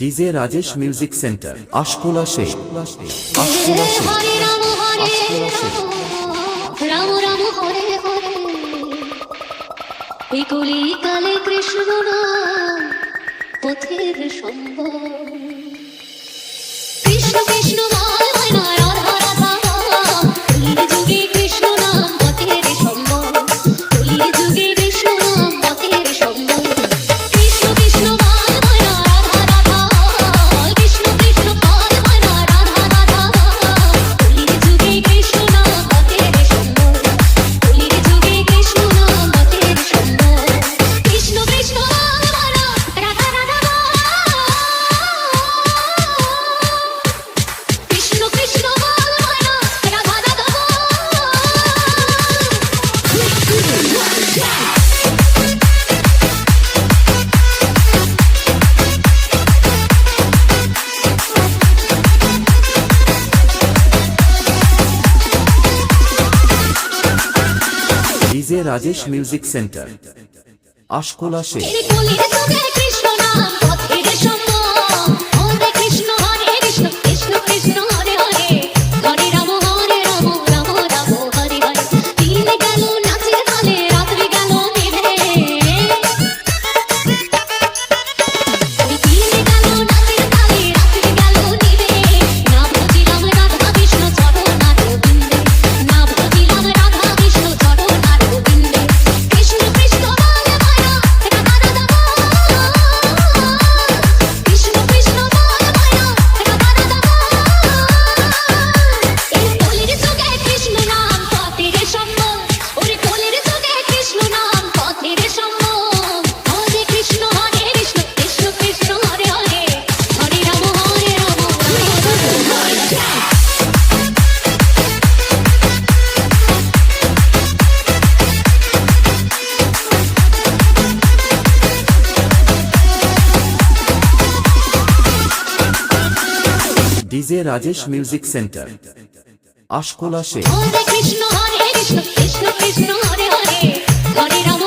DJ Rajesh music centre Ashkola Sheikh Ashkola Sheikh Hare Ram Hare Ashkola Sheikh Ram Ram Hare Hare এই কলি কালে কৃষ্ণ নাম পথের সম্বল কৃষ্ণ কৃষ্ণ বল ময়না রাধা রাধা কলির যুগে কৃষ্ণ নাম পথের সম্বল কলির যুগে কৃষ্ণ নাম পথের সম্বল কৃষ্ণ কৃষ্ণ বল ময়না রাধা রাধা কৃষ্ণ কৃষ্ণ বল ময়না রাধা রাধা কলির যুগে কৃষ্ণ নাম পথের সম্বল কলির যুগে কৃষ্ণ নাম পথের সম্বল কৃষ্ণ কৃষ্ণ বল ময়না রাধা রাধা কৃষ্ণ কৃষ্ণ বল ময়না Radha Radha DJ Rajesh music centre Ashkola Sheikh কলির যুগে কৃষ্ণ নাম পথের সম্বল হরে কৃষ্ণ কৃষ্ণ কৃষ্ণ হরে হরে হরে রাম রাম রাম হরে হরে দিন গেল নাচের তালে রাত্রি গেল নিভে দিন গেল নাচের তালে রাত্রি গেল নিভে না বুঝিলাম রাধা কৃষ্ণ চরণার বিন্দে না বুঝিলাম রাধা কৃষ্ণ চরণার বিন্দে কৃষ্ণ কৃষ্ণ বল ময়না রাধা রাধা কৃষ্ণ কৃষ্ণ বল ময়না রাধা রাধা এই কলির যুগে কৃষ্ণ নাম পথের সম্বল ওরে কলির যুগে কৃষ্ণ নাম পথের সম্বল Hare Krishna Krishna Krishna Hare Hare Hare Ram DJ Rajesh music centre Ashkola Sheikh Hare Krishna Krishna Krishna Hare Hare Hare Ram